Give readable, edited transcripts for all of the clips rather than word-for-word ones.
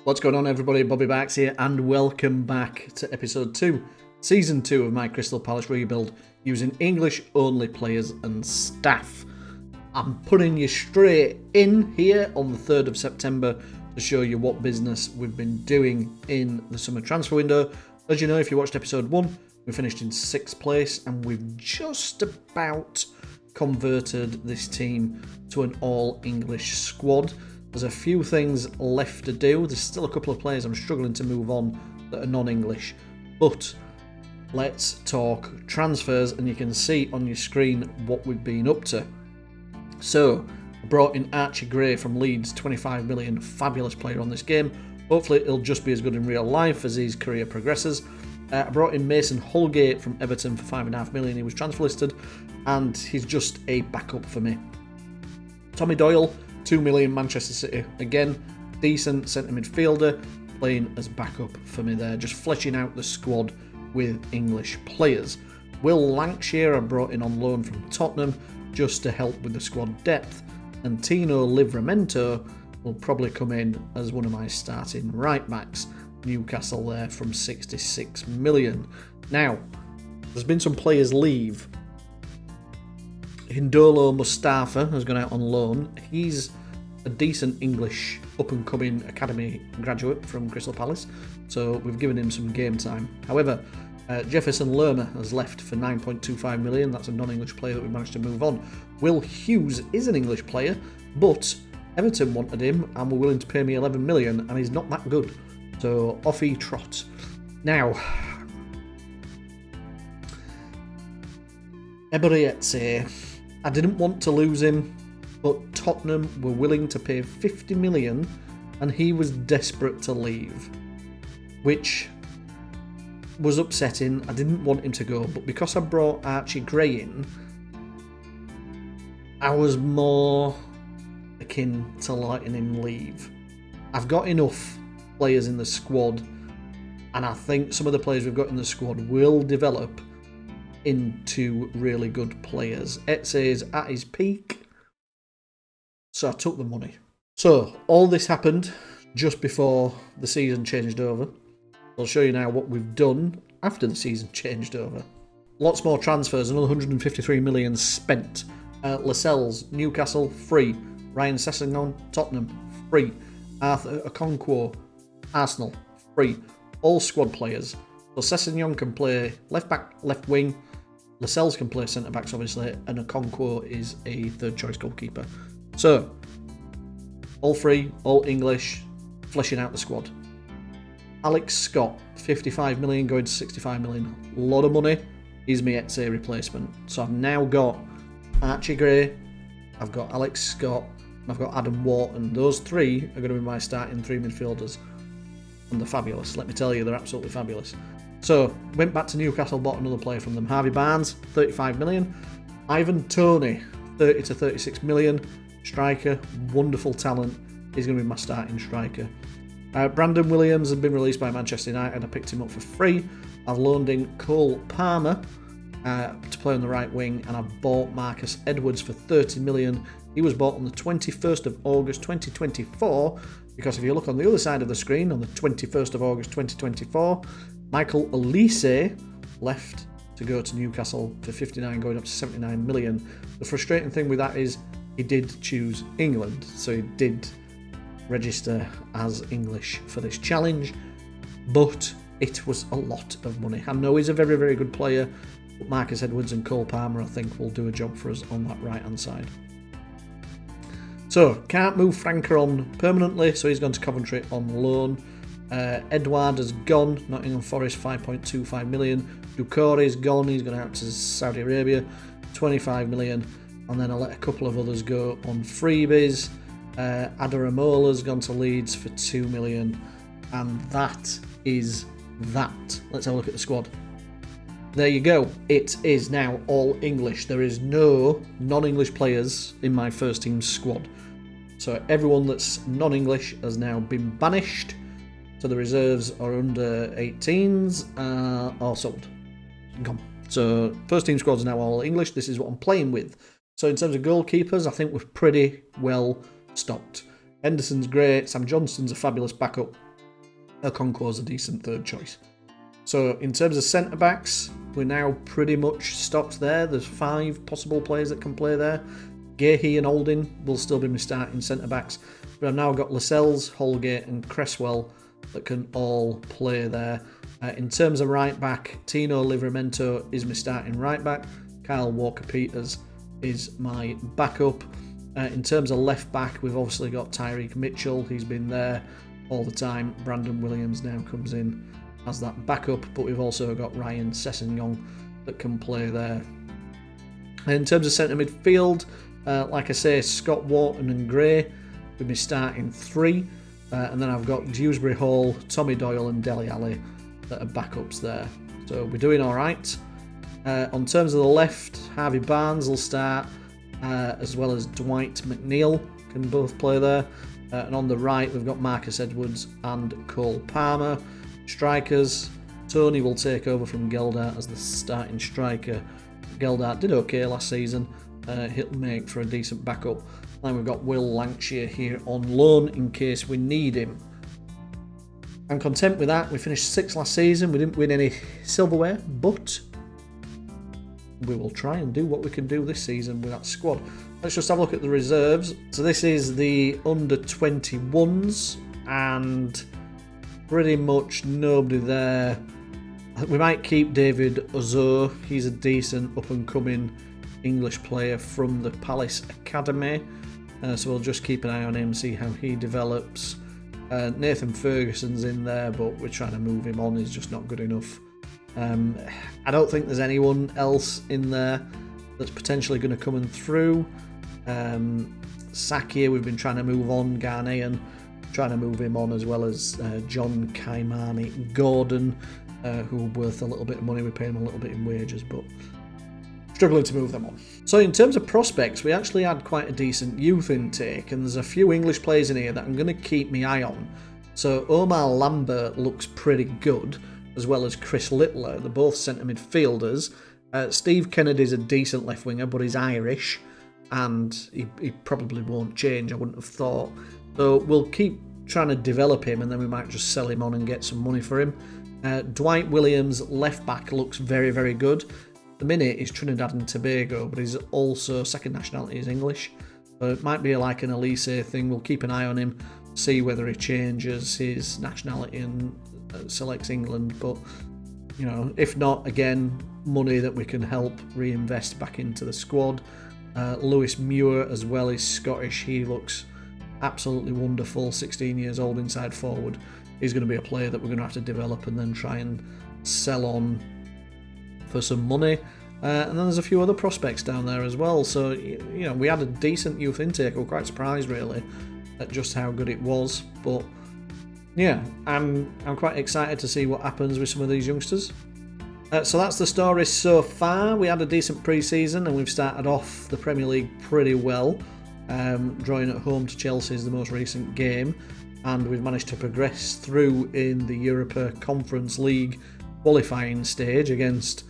What's going on, everybody? Bobbybarks here, and welcome back to episode 2, season 2 of my Crystal Palace rebuild using English-only players and staff. I'm putting you straight in here on the 3rd of September to show you what business we've been doing in the summer transfer window. As you know, if you watched episode 1, we finished in 6th place, and we've just about converted this team to an all-English squad. There's a few things left to do. There's still a couple of players I'm struggling to move on that are non-English. But let's talk transfers, and you can see on your screen what we've been up to. So, I brought in Archie Gray from Leeds, 25 million, fabulous player on this game. Hopefully he'll just be as good in real life as his career progresses. I brought in Mason Holgate from Everton for 5.5 million. He was transfer listed, and he's just a backup for me. Tommy Doyle, 2 million, Manchester City. Again, decent centre midfielder, playing as backup for me there, just fleshing out the squad with English players. Will Lancashire I brought in on loan from Tottenham just to help with the squad depth, and Tino Livramento will probably come in as one of my starting right backs. Newcastle there from 66 million. Now, there's been some players leave. Hindolo Mustafa has gone out on loan. He's a decent English up-and-coming academy graduate from Crystal Palace, so we've given him some game time. However, Jefferson Lerma has left for 9.25 million. That's a non-English player that we managed to move on. Will Hughes is an English player, but Everton wanted him and were willing to pay me 11 million, and he's not that good. So off he trots. Now, Eberietse, I didn't want to lose him, but Tottenham were willing to pay 50 million and he was desperate to leave, which was upsetting. I didn't want him to go, but because I brought Archie Gray in, I was more akin to letting him leave. I've got enough players in the squad, and I think some of the players we've got in the squad will develop into really good players. Etse is at his peak, so I took the money. So all this happened just before the season changed over. I'll show you now what we've done after the season changed over. Lots more transfers, another 153 million spent. Lascelles, Newcastle, free. Ryan Sessegnon, Tottenham, free. Arthur Okonkwo, Arsenal, free. All squad players. So Sessegnon can play left back, left wing. Lascelles can play centre backs, obviously, and Okonkwo is a third choice goalkeeper. So, all free, all English, fleshing out the squad. Alex Scott, 55 million going to 65 million. A lot of money. He's my Etse replacement. So I've now got Archie Gray, I've got Alex Scott, and I've got Adam Wharton. Those three are going to be my starting three midfielders. And they're fabulous. Let me tell you, they're absolutely fabulous. So, went back to Newcastle, bought another player from them. Harvey Barnes, 35 million. Ivan Toney, 30 to 36 million. Striker, wonderful talent. He's going to be my starting striker. Brandon Williams has been released by Manchester United. I picked him up for free. I've loaned in Cole Palmer to play on the right wing, and I've bought Marcus Edwards for 30 million. He was bought on the 21st of August 2024, because if you look on the other side of the screen, on the 21st of August 2024, Michael Olise left to go to Newcastle for 59, going up to 79 million. The frustrating thing with that is he did choose England, so he did register as English for this challenge, but it was a lot of money. I know he's a very, very good player, but Marcus Edwards and Cole Palmer, I think, will do a job for us on that right-hand side. So, can't move Franca on permanently, so he's gone to Coventry on loan. Edouard has gone, Nottingham Forest, 5.25 million. Doucouré is gone, he's gone out to Saudi Arabia, 25 million. And then I let a couple of others go on freebies. Adaramola's gone to Leeds for 2 million. And that is that. Let's have a look at the squad. There you go. It is now all English. There is no non-English players in my first team squad. So everyone that's non-English has now been banished. So the reserves are under 18s are sold. Gone. So first team squad's now all English. This is what I'm playing with. So in terms of goalkeepers, I think we're pretty well stocked. Henderson's great. Sam Johnston's a fabulous backup. Okonkwo's a decent third choice. So in terms of centre-backs, we're now pretty much stocked there. There's 5 possible players that can play there. Gahey and Olding will still be my starting centre-backs. But I've now got Lascelles, Holgate and Cresswell that can all play there. In terms of right-back, Tino Livramento is my starting right-back. Kyle Walker-Peters is my backup. In terms of left-back, we've obviously got Tyreek Mitchell. He's been there all the time. Brandon Williams now comes in as that backup, but we've also got Ryan Sessegnon that can play there. In terms of centre midfield, like I say, Scott Wharton and Gray with me starting 3, and then I've got Dewsbury Hall, Tommy Doyle and Dele Alli that are backups there. So we're doing all right. On terms of the left, Harvey Barnes will start, as well as Dwight McNeil can both play there. And on the right, we've got Marcus Edwards and Cole Palmer. Strikers, Tony will take over from Geldart as the starting striker. Geldart did okay last season. He'll make for a decent backup. Then we've got Will Lancashire here on loan in case we need him. I'm content with that. We finished 6th last season. We didn't win any silverware, but we will try and do what we can do this season with that squad. Let's just have a look at the reserves. So this is the under 21s, and pretty much nobody there. We might keep David Ozo. He's a decent up-and-coming English player from the Palace Academy. So we'll just keep an eye on him, see how he develops. Nathan Ferguson's in there, but we're trying to move him on. He's just not good enough. I don't think there's anyone else in there that's potentially going to come and through. Sakia, we've been trying to move on. Ghanaian, trying to move him on, as well as John Kaimani Gordon, who are worth a little bit of money. We pay him a little bit in wages, but struggling to move them on. So in terms of prospects, we actually had quite a decent youth intake, and there's a few English players in here that I'm going to keep my eye on. So Omar Lambert looks pretty good, as well as Chris Littler. They're both centre midfielders. Steve Kennedy's a decent left winger, but he's Irish, and he probably won't change, I wouldn't have thought. So we'll keep trying to develop him, and then we might just sell him on and get some money for him. Dwight Williams, left back, looks very, very good. At the minute he's Trinidad and Tobago, but he's also second nationality is English. So it might be like an Elise thing. We'll keep an eye on him, see whether he changes his nationality and selects England. But you know, if not, again, money that we can help reinvest back into the squad. Lewis Muir as well is Scottish. He looks absolutely wonderful. 16 years old, inside forward. He's going to be a player that we're going to have to develop and then try and sell on for some money. And then there's a few other prospects down there as well. So, you know, we had a decent youth intake. We were quite surprised, really, at just how good it was. But yeah, I'm quite excited to see what happens with some of these youngsters. So that's the story so far. We had a decent pre-season, and we've started off the Premier League pretty well. Drawing at home to Chelsea is the most recent game, and we've managed to progress through in the Europa Conference League qualifying stage against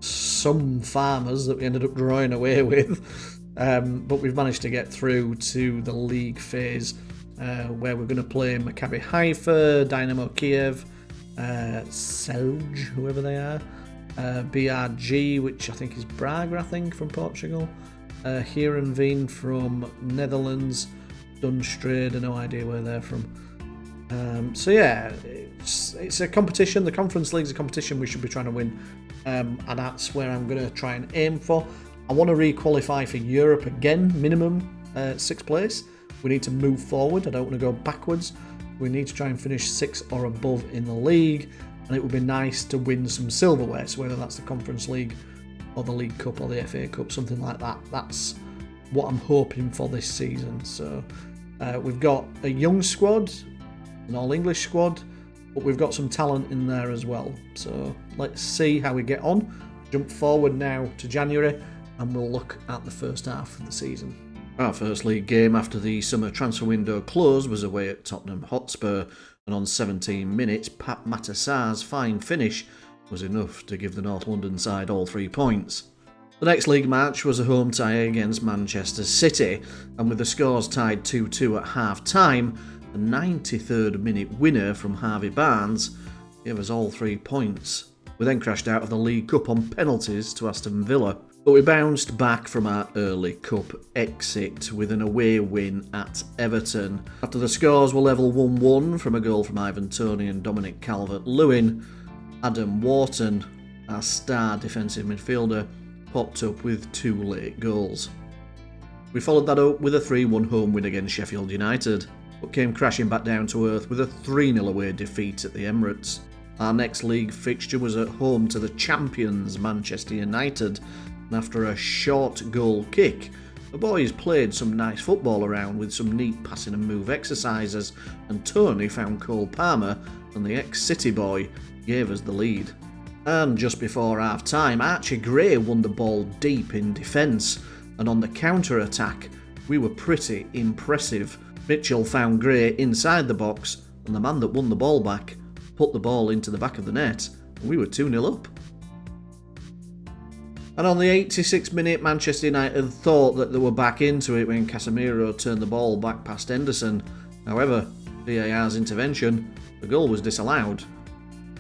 some farmers that we ended up drawing away with. But we've managed to get through to the league phase, where we're going to play Maccabi Haifa, Dynamo Kiev, Celje, whoever they are, BRG, which I think is Braga, from Portugal, Heerenveen from Netherlands, Dunstrade, no idea where they're from. So yeah, it's a competition. The Conference League's a competition we should be trying to win, and that's where I'm going to try and aim for. I want to re-qualify for Europe again, minimum 6th place. We need to move forward. I don't want to go backwards. We need to try and finish 6th or above in the league, and it would be nice to win some silverware, so whether that's the Conference League or the League Cup or the FA Cup, something like that. That's what I'm hoping for this season. So we've got a young squad, an all-English squad, but we've got some talent in there as well. So let's see how we get on. Jump forward now to January, and we'll look at the first half of the season. Our first league game after the summer transfer window closed was away at Tottenham Hotspur, and on 17 minutes, Pat Matassar's fine finish was enough to give the North London side all 3 points. The next league match was a home tie against Manchester City, and with the scores tied 2-2 at half-time, A 93rd minute winner from Harvey Barnes gave us all 3 points. We then crashed out of the League Cup on penalties to Aston Villa, but we bounced back from our early cup exit with an away win at Everton. After the scores were level 1-1 from a goal from Ivan Toney and Dominic Calvert-Lewin, Adam Wharton, our star defensive midfielder, popped up with 2 late goals. We followed that up with a 3-1 home win against Sheffield United, but came crashing back down to earth with a 3-0 away defeat at the Emirates. Our next league fixture was at home to the champions Manchester United, and after a short goal kick, the boys played some nice football around with some neat passing and move exercises, and Tony found Cole Palmer, and the ex-City boy gave us the lead. And just before half-time, Archie Gray won the ball deep in defence, and on the counter-attack, we were pretty impressive. Mitchell found Gray inside the box, and the man that won the ball back put the ball into the back of the net, and we were 2-0 up. And on the 86th minute, Manchester United thought that they were back into it when Casemiro turned the ball back past Henderson. However, VAR's intervention, the goal was disallowed,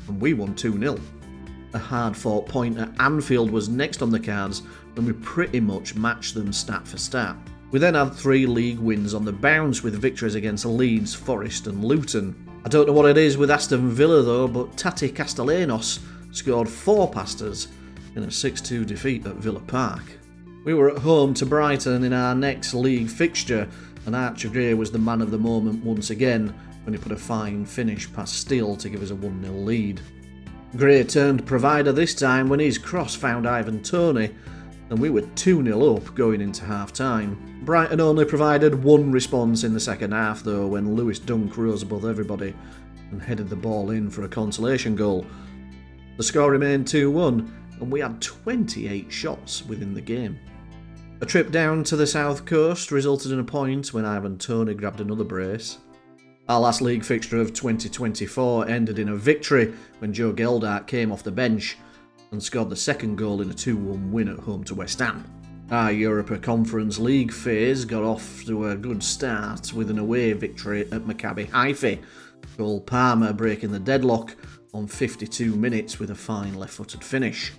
and we won 2-0. A hard-fought point at Anfield was next on the cards, and we pretty much matched them stat for stat. We then had 3 league wins on the bounce with victories against Leeds, Forest and Luton. I don't know what it is with Aston Villa though, but Tati Castellanos scored 4 past us in a 6-2 defeat at Villa Park. We were at home to Brighton in our next league fixture, and Archie Gray was the man of the moment once again when he put a fine finish past Steele to give us a 1-0 lead. Gray turned provider this time when his cross found Ivan Toney, and we were 2-0 up going into half-time. Brighton only provided 1 response in the second half though, when Lewis Dunk rose above everybody and headed the ball in for a consolation goal. The score remained 2-1, and we had 28 shots within the game. A trip down to the south coast resulted in a point when Ivan Toney grabbed another brace. Our last league fixture of 2024 ended in a victory when Joe Geldart came off the bench and scored the second goal in a 2-1 win at home to West Ham. Our Europa Conference League phase got off to a good start with an away victory at Maccabi Haifa, Cole Palmer breaking the deadlock on 52 minutes with a fine left-footed finish.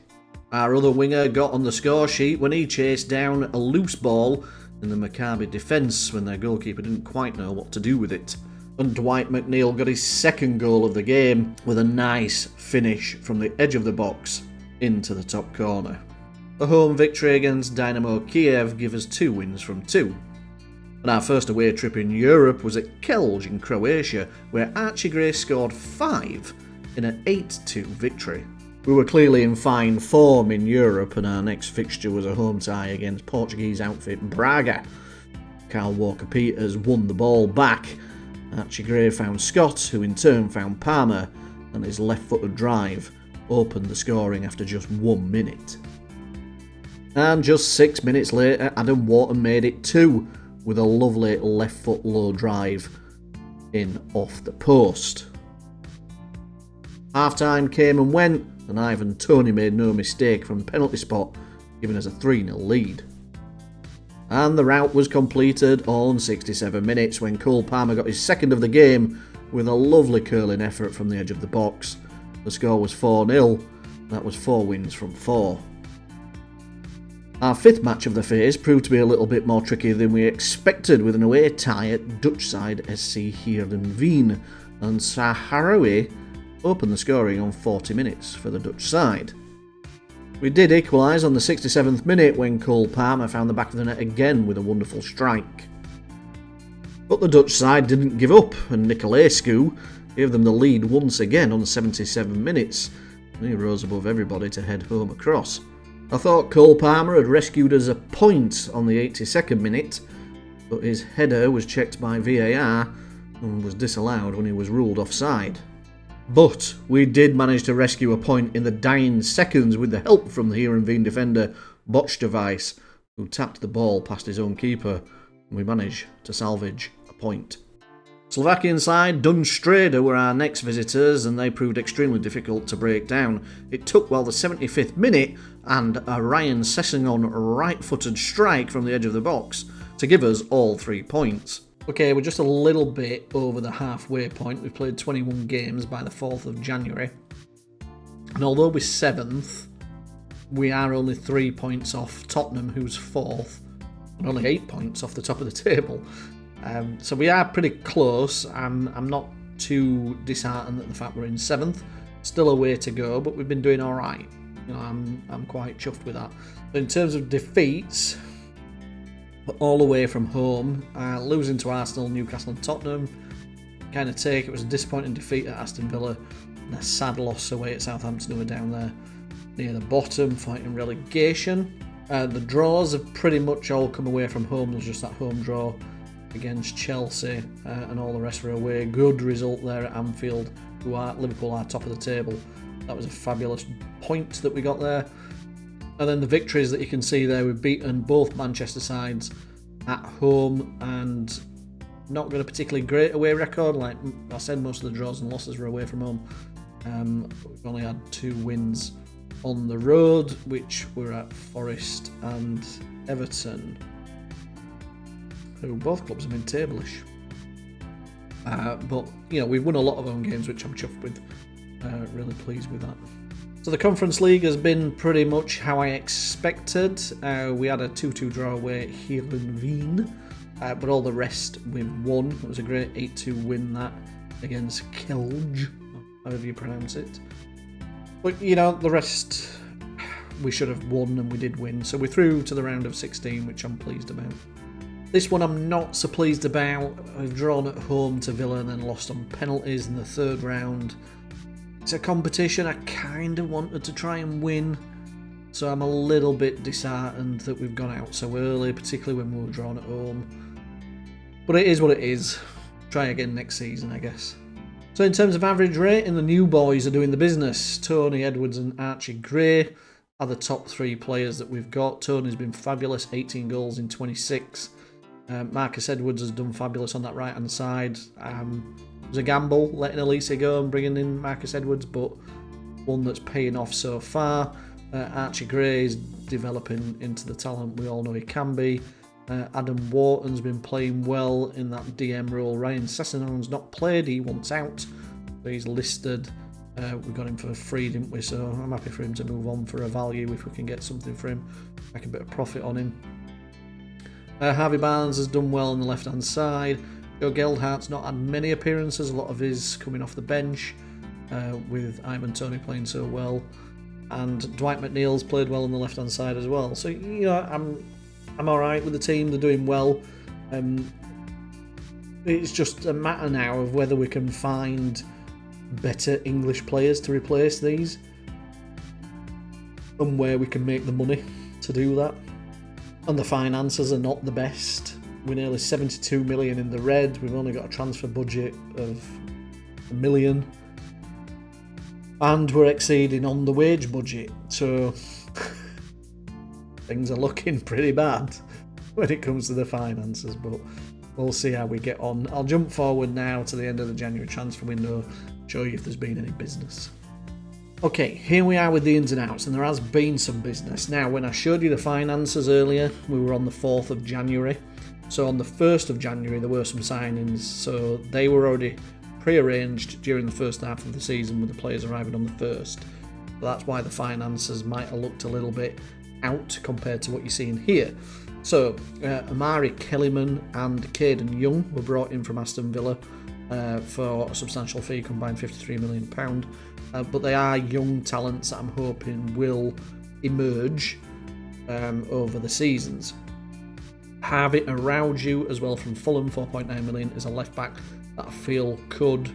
Our other winger got on the score sheet when he chased down a loose ball in the Maccabi defence when their goalkeeper didn't quite know what to do with it. And Dwight McNeil got his second goal of the game with a nice finish from the edge of the box into the top corner. A home victory against Dynamo Kiev gave us 2 wins from 2. And our first away trip in Europe was at Kelj in Croatia, where Archie Gray scored 5 in an 8-2 victory. We were clearly in fine form in Europe, and our next fixture was a home tie against Portuguese outfit Braga. Kyle Walker-Peters won the ball back. Archie Gray found Scott, who in turn found Palmer, and his left-footed drive opened the scoring after just 1 minute. And just 6 minutes later, Adam Wharton made it 2 with a lovely left-foot low drive in off the post. Half-time came and went, and Ivan Toney made no mistake from the penalty spot, giving us a 3-0 lead. And the rout was completed on 67 minutes when Cole Palmer got his second of the game with a lovely curling effort from the edge of the box. The score was 4-0, that was 4 wins from 4. Our 5th match of the phase proved to be a little bit more tricky than we expected, with an away tie at Dutch side SC Heerenveen, and Saharawi opened the scoring on 40 minutes for the Dutch side. We did equalise on the 67th minute when Cole Palmer found the back of the net again with a wonderful strike. But the Dutch side didn't give up, and Nicolescu gave them the lead once again on 77 minutes, and he rose above everybody to head home across. I thought Cole Palmer had rescued us a point on the 82nd minute, but his header was checked by VAR and was disallowed when he was ruled offside. But we did manage to rescue a point in the dying seconds with the help from the Heerenveen defender Botchdevice, who tapped the ball past his own keeper, and we managed to salvage a point. Slovakian side Dunstreda were our next visitors, and they proved extremely difficult to break down. It took well the 75th minute and a Ryan Sessegnon right-footed strike from the edge of the box to give us all 3 points. Okay, we're just a little bit over the halfway point. We've played 21 games by the 4th of January. And although we're 7th, we are only 3 points off Tottenham, who's 4th, and only 8 points off the top of the table. So we are pretty close. I'm not too disheartened at the fact we're in 7th. Still a way to go, but we've been doing all right. You know, I'm quite chuffed with that. But in terms of defeats, all away from home, losing to Arsenal, Newcastle and Tottenham, kind of take. It was a disappointing defeat at Aston Villa and a sad loss away at Southampton, who were down there near the bottom, fighting relegation. The draws have pretty much all come away from home. There's just that home draw against Chelsea, and all the rest were away. Good result there at Anfield, Liverpool are top of the table. That was a fabulous point that we got there. And then the victories that you can see there, we've beaten both Manchester sides at home, and not got a particularly great away record. Like I said, most of the draws and losses were away from home. We've only had 2 wins on the road, which were at Forest and Everton, who both clubs have been tablish. But, you know, we've won a lot of home games, which I'm chuffed with. Really pleased with that. So the Conference League has been pretty much how I expected. We had a 2-2 draw away at Heerenveen, but all the rest we've won. It was a great 8-2 win that against Kelj, however you pronounce it. But, you know, the rest we should have won, and we did win. So we're through to the round of 16, which I'm pleased about. This one I'm not so pleased about. I've drawn at home to Villa and then lost on penalties in the 3rd round. It's a competition I kind of wanted to try and win, so I'm a little bit disheartened that we've gone out so early, particularly when we were drawn at home. But it is what it is. Try again next season, I guess. So in terms of average rating, the new boys are doing the business. Tony Edwards and Archie Gray are the top 3 players that we've got. Tony's been fabulous, 18 goals in 26. Marcus Edwards has done fabulous on that right-hand side. It was a gamble letting Elise go and bringing in Marcus Edwards, but one that's paying off so far. Archie Gray is developing into the talent we all know he can be. Adam Wharton's been playing well in that DM role. Ryan Sessegnon not played, he wants out, so he's listed. We got him for free, didn't we? So I'm happy for him to move on for a value if we can get something for him, make a bit of profit on him. Harvey Barnes has done well on the left hand side. Joe Geldhart's not had many appearances, a lot of his coming off the bench, with Ivan Toney playing so well, and Dwight McNeil's played well on the left hand side as well. So, you know, I'm alright with the team, they're doing well. It's just a matter now of whether we can find better English players to replace these, and where we can make the money to do that. And the finances are not the best. We're nearly 72 million in the red. We've only got a transfer budget of $1 million. And we're exceeding on the wage budget. So things are looking pretty bad when it comes to the finances. But we'll see how we get on. I'll jump forward now to the end of the January transfer window, show you if there's been any business. Okay, here we are with the ins and outs, and there has been some business. Now, when I showed you the finances earlier, we were on the 4th of January. So on the 1st of January, there were some signings. So they were already pre-arranged during the first half of the season with the players arriving on the 1st. So that's why the finances might have looked a little bit out compared to what you're seeing here. So Amari Kellyman and Caden Young were brought in from Aston Villa for a substantial fee, combined £53 million. But they are young talents that I'm hoping will emerge over the seasons. Harvey Araujo as well from Fulham, 4.9 million, is a left back that I feel could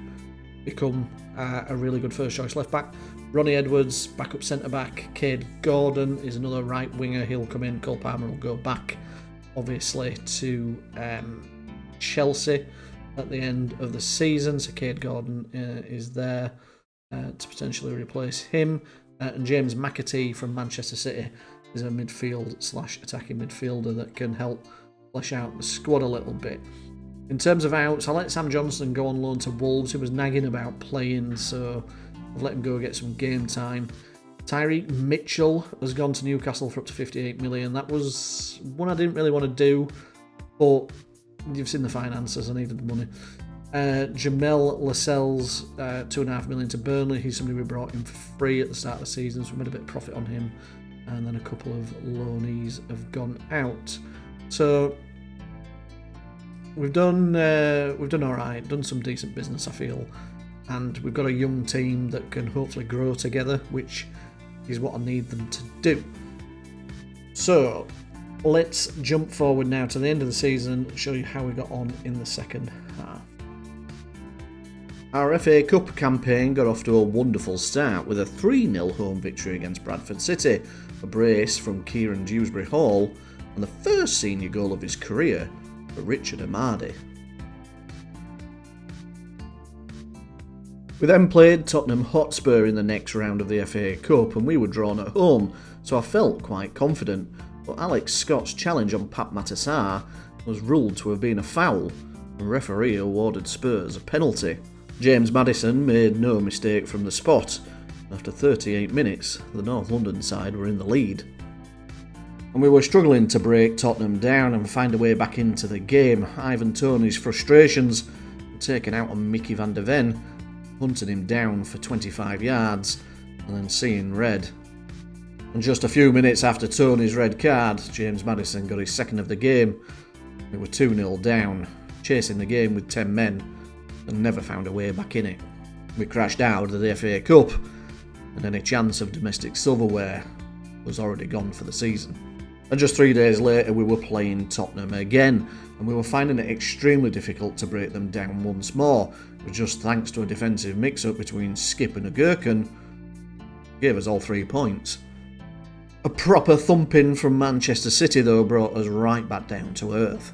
become a really good first choice left back. Ronnie Edwards, backup centre back. Cade Gordon is another right winger, he'll come in. Cole Palmer will go back obviously to Chelsea at the end of the season, so Cade Gordon is there to potentially replace him. And James McAtee from Manchester City is a midfield/attacking midfielder that can help flesh out the squad a little bit. In terms of outs, I let Sam Johnson go on loan to Wolves, who was nagging about playing, so I've let him go get some game time. Tyreek Mitchell has gone to Newcastle for up to 58 million. That was one I didn't really want to do, but you've seen the finances. I needed the money. Jamel Lascelles, $2.5 million to Burnley. He's somebody we brought in for free at the start of the season, so we made a bit of profit on him. And then a couple of loanees have gone out. So we've done all right, done some decent business, I feel. And we've got a young team that can hopefully grow together, which is what I need them to do. So let's jump forward now to the end of the season, show you how we got on in the second half. Our FA Cup campaign got off to a wonderful start with a 3-0 home victory against Bradford City, a brace from Kieran Dewsbury Hall, and the first senior goal of his career for Richard Amadi. We then played Tottenham Hotspur in the next round of the FA Cup, and we were drawn at home, so I felt quite confident, but Alex Scott's challenge on Pat Matassar was ruled to have been a foul, and the referee awarded Spurs a penalty. James Maddison made no mistake from the spot. After 38 minutes, the North London side were in the lead. And we were struggling to break Tottenham down and find a way back into the game. Ivan Toney's frustrations were taken out on Mickey van der Ven, hunting him down for 25 yards and then seeing red. And just a few minutes after Toney's red card, James Maddison got his second of the game. We were 2-0 down, chasing the game with 10 men, and never found a way back in it. We crashed out of the FA Cup, and any chance of domestic silverware was already gone for the season. And just 3 days later we were playing Tottenham again, and we were finding it extremely difficult to break them down once more, but just thanks to a defensive mix-up between Skip and Agurkin, gave us all 3 points. A proper thumping from Manchester City though brought us right back down to earth.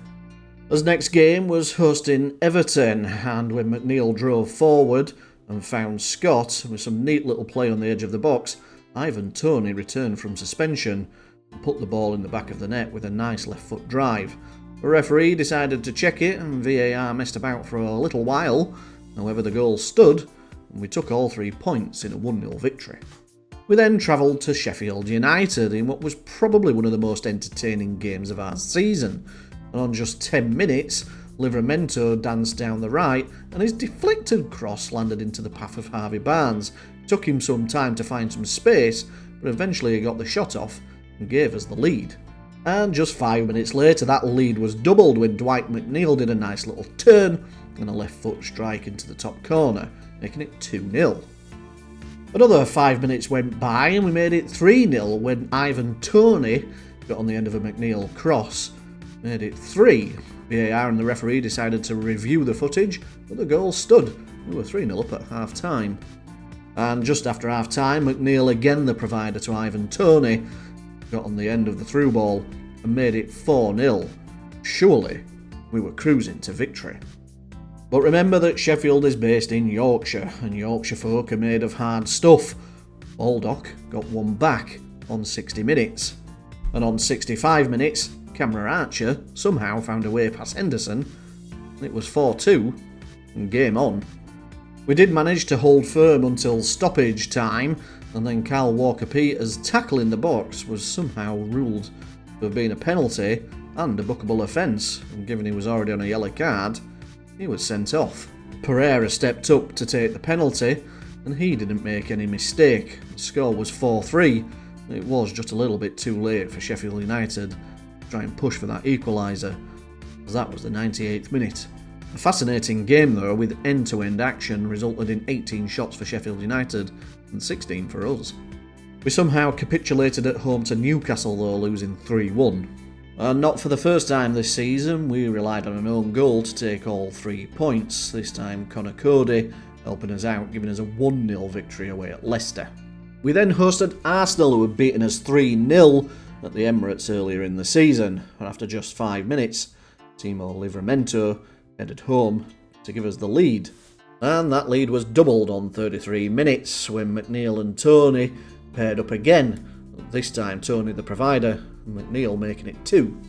His next game was hosting Everton, and when McNeil drove forward and found Scott with some neat little play on the edge of the box, Ivan Toney returned from suspension and put the ball in the back of the net with a nice left foot drive. The referee decided to check it and VAR messed about for a little while, however the goal stood and we took all 3 points in a 1-0 victory. We then travelled to Sheffield United in what was probably one of the most entertaining games of our season. And on just 10 minutes, Livramento danced down the right and his deflected cross landed into the path of Harvey Barnes. It took him some time to find some space, but eventually he got the shot off and gave us the lead. And just 5 minutes later, that lead was doubled when Dwight McNeil did a nice little turn and a left foot strike into the top corner, making it 2-0. Another 5 minutes went by and we made it 3-0 when Ivan Toney got on the end of a McNeil cross. Made it 3. VAR and the referee decided to review the footage, but the goal stood. We were 3-0 up at half time. And just after half time, McNeil, again the provider to Ivan Toney, got on the end of the through ball and made it 4-0. Surely we were cruising to victory. But remember that Sheffield is based in Yorkshire, and Yorkshire folk are made of hard stuff. Baldock got one back on 60 minutes. And on 65 minutes, Cameron Archer somehow found a way past Henderson. It was 4-2 and game on. We did manage to hold firm until stoppage time, and then Kyle Walker-Peters' tackle in the box was somehow ruled to have been a penalty and a bookable offence, and given he was already on a yellow card, he was sent off. Pereira stepped up to take the penalty, and he didn't make any mistake. The score was 4-3. It was just a little bit too late for Sheffield United to try and push for that equaliser, as that was the 98th minute. A fascinating game though, with end-to-end action, resulted in 18 shots for Sheffield United and 16 for us. We somehow capitulated at home to Newcastle though, losing 3-1. And not for the first time this season, we relied on an own goal to take all 3 points, this time Connor Cody helping us out, giving us a 1-0 victory away at Leicester. We then hosted Arsenal, who had beaten us 3-0 at the Emirates earlier in the season, and after just 5 minutes, Timo Livramento headed home to give us the lead. And that lead was doubled on 33 minutes when McNeil and Toney paired up again, this time Toney the provider, and McNeil making it 2.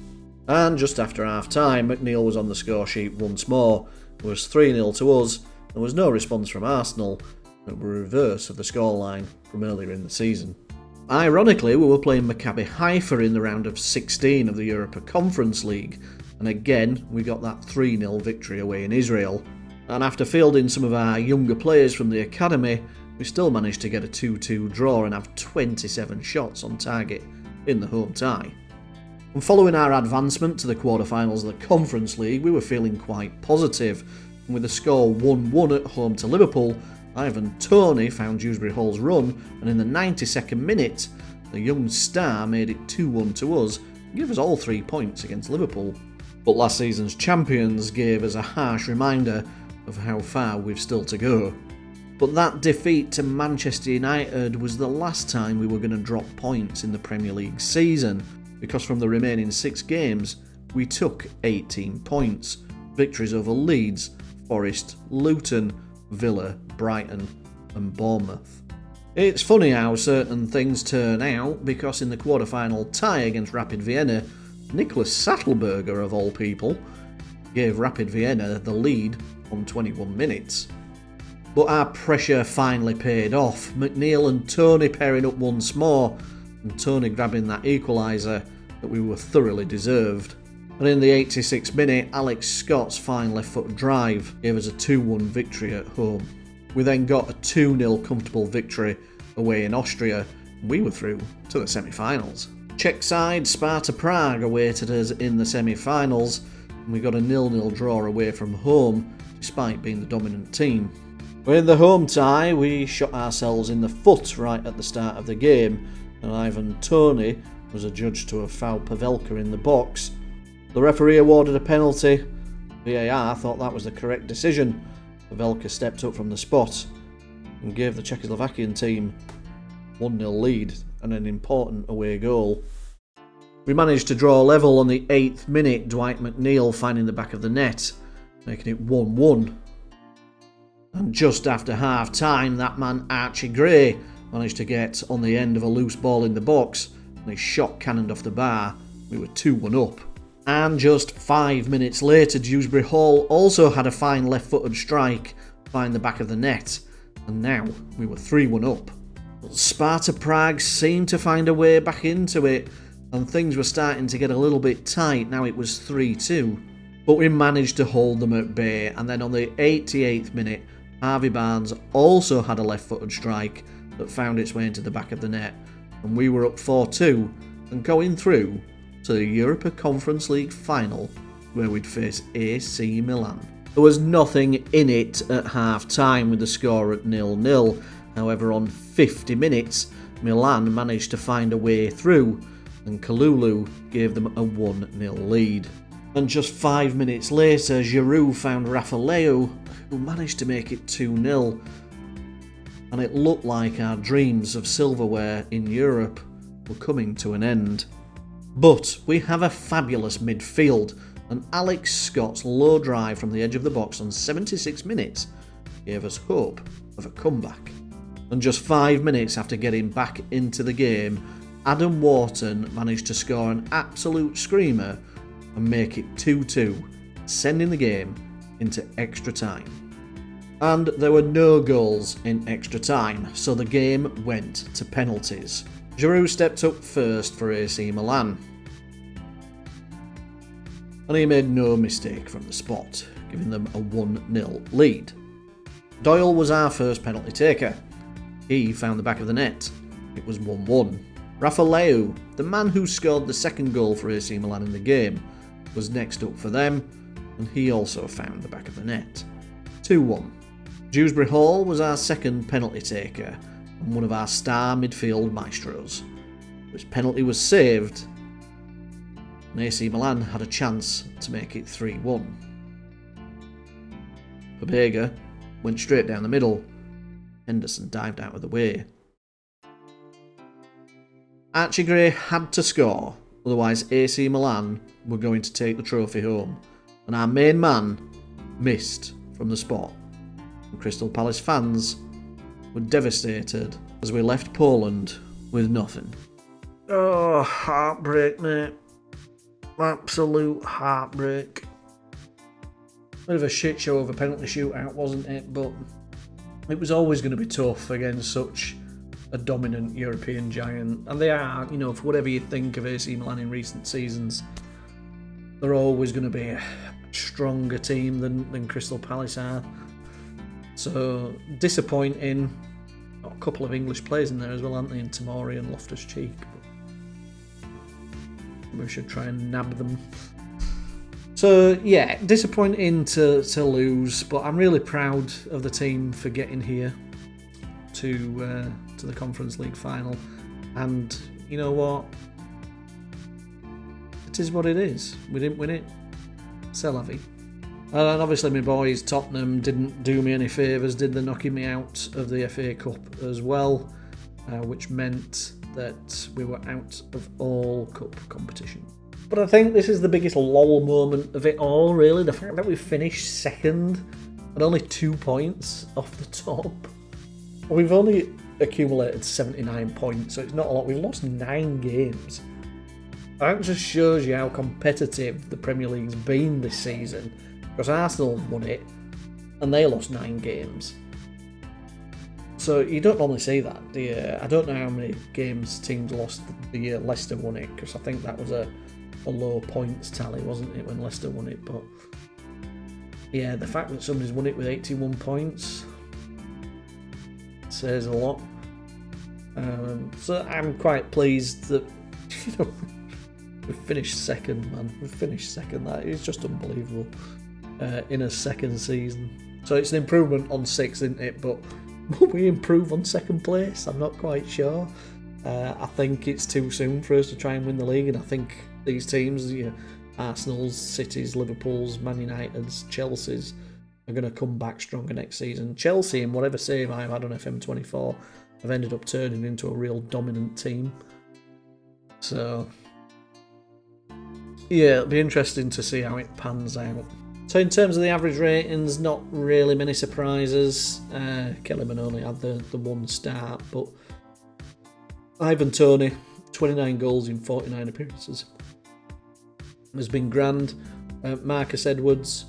And just after half time, McNeil was on the score sheet once more. It was 3-0 to us. There was no response from Arsenal, but were reverse of the scoreline from earlier in the season. Ironically, we were playing Maccabi Haifa in the round of 16 of the Europa Conference League, And again, we got that 3-0 victory away in Israel. And after fielding some of our younger players from the academy, we still managed to get a 2-2 draw and have 27 shots on target in the home tie. And following our advancement to the quarterfinals of the Conference League, we were feeling quite positive. And with the score 1-1 at home to Liverpool, Ivan Toney found Dewsbury Hall's run, and in the 92nd minute, the young star made it 2-1 to us and gave us all 3 points against Liverpool. But last season's champions gave us a harsh reminder of how far we've still to go. But that defeat to Manchester United was the last time we were going to drop points in the Premier League season, because from the remaining 6 games, we took 18 points. Victories over Leeds, Forest, Luton, Villa, Brighton and Bournemouth. It's funny how certain things turn out, because in the quarter-final tie against Rapid Vienna, Nicholas Sattelberger, of all people, gave Rapid Vienna the lead on 21 minutes. But our pressure finally paid off, McNeil and Toney pairing up once more, and Toney grabbing that equaliser that we were thoroughly deserved. And in the 86th minute, Alex Scott's fine left-foot drive gave us a 2-1 victory at home. We then got a 2-0 comfortable victory away in Austria, and we were through to the semi-finals. Czech side Sparta Prague awaited us in the semi-finals, and we got a 0-0 draw away from home, despite being the dominant team. In the home tie, we shot ourselves in the foot right at the start of the game, and Ivan Toney was adjudged to have fouled Pavelka in the box. The referee awarded a penalty. VAR thought that was the correct decision. Pavelka stepped up from the spot and gave the Czechoslovakian team 1-0 lead and an important away goal. We managed to draw level on the 8th minute, Dwight McNeil finding the back of the net, making it 1-1. And just after half time, that man Archie Gray managed to get on the end of a loose ball in the box, and his shot cannoned off the bar. We were 2-1 up. And just 5 minutes later, Dewsbury Hall also had a fine left-footed strike find the back of the net, and now we were 3-1 up. But Sparta Prague seemed to find a way back into it, and things were starting to get a little bit tight. Now it was 3-2, but we managed to hold them at bay, and then on the 88th minute, Harvey Barnes also had a left-footed strike that found its way into the back of the net, and we were up 4-2 and going through to the Europa Conference League final, where we'd face AC Milan. There was nothing in it at half-time with the score at 0-0. However, on 50 minutes, Milan managed to find a way through, and Kalulu gave them a 1-0 lead. And just 5 minutes later, Giroud found Raffaello, who managed to make it 2-0. And it looked like our dreams of silverware in Europe were coming to an end. But we have a fabulous midfield, and Alex Scott's low drive from the edge of the box on 76 minutes gave us hope of a comeback. And just 5 minutes after getting back into the game, Adam Wharton managed to score an absolute screamer and make it 2-2, sending the game into extra time. And there were no goals in extra time, so the game went to penalties. Giroud stepped up first for AC Milan, and he made no mistake from the spot, giving them a 1-0 lead. Doyle was our first penalty taker. He found the back of the net. It was 1-1. Raffaello, the man who scored the second goal for AC Milan in the game, was next up for them, and he also found the back of the net. 2-1. Dewsbury Hall was our second penalty taker, and one of our star midfield maestros. His penalty was saved, and AC Milan had a chance to make it 3-1. Pobega went straight down the middle. Henderson dived out of the way. Archie Gray had to score, otherwise AC Milan were going to take the trophy home, and our main man missed from the spot. And Crystal Palace fans were devastated as we left Poland with nothing. Oh, heartbreak, mate. Absolute heartbreak. Bit of a shit show of a penalty shootout, wasn't it? But it was always going to be tough against such a dominant European giant. And they are, for whatever you think of AC Milan in recent seasons, they're always going to be a stronger team than Crystal Palace are. So disappointing. Got a couple of English players in there as well, aren't they? In Tamori and Loftus-Cheek. We should try and nab them. So yeah, disappointing to lose, but I'm really proud of the team for getting here to the Conference League final. And you know what? It is what it is. We didn't win it. C'est la vie. And obviously my boys Tottenham didn't do me any favours, did they, knocking me out of the FA Cup as well, which meant that we were out of all cup competition. But I think this is the biggest lull moment of it all, really, the fact that we finished second and only 2 points off the top. We've only accumulated 79 points, so it's not a lot. We've lost 9 games. That just shows you how competitive the Premier League's been this season, because Arsenal won it and they lost 9 games. So you don't normally see that, do you? I don't know how many games teams lost the year Leicester won it, because I think that was a low points tally, wasn't it, when Leicester won it? But yeah, the fact that somebody's won it with 81 points says a lot. So I'm quite pleased that, you know, we've finished second, man. We've finished second. That is just unbelievable in a second season. So it's an improvement on 6th, isn't it? But will we improve on 2nd place? I'm not quite sure. I think it's too soon for us to try and win the league, and I think these teams, you know, Arsenal's, City's, Liverpool's, Man United's, Chelsea's, are going to come back stronger next season. Chelsea, in whatever save I've had on FM24, have ended up turning into a real dominant team. So yeah, it'll be interesting to see how it pans out. So in terms of the average ratings, not really many surprises. Kellyman only had the 1 start, but Ivan Toney, 29 goals in 49 appearances, has been grand. Marcus Edwards,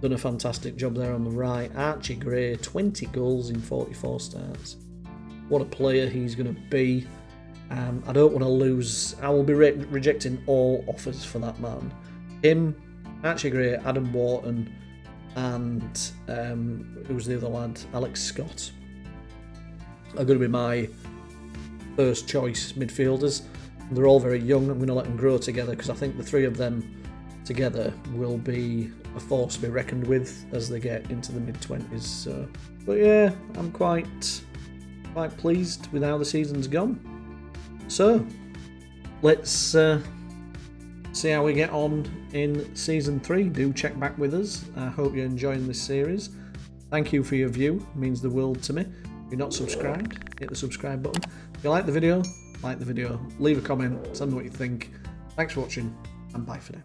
done a fantastic job there on the right. Archie Gray, 20 goals in 44 starts. What a player he's going to be. I don't want to lose. I will be rejecting all offers for that man. Him, Archie Gray, Adam Wharton, and who's the other lad? Alex Scott are going to be my first choice midfielders. They're all very young. I'm going to let them grow together, because I think the 3 of them together will be a force to be reckoned with as they get into the mid-20s. So, but yeah, I'm quite pleased with how the season's gone. So let's see how we get on in season 3. Do check back with us. I hope you're enjoying this series. Thank you for your view. It means the world to me. If you're not subscribed, hit the subscribe button. If you like the video, leave a comment, tell me what you think. Thanks for watching, and bye for now.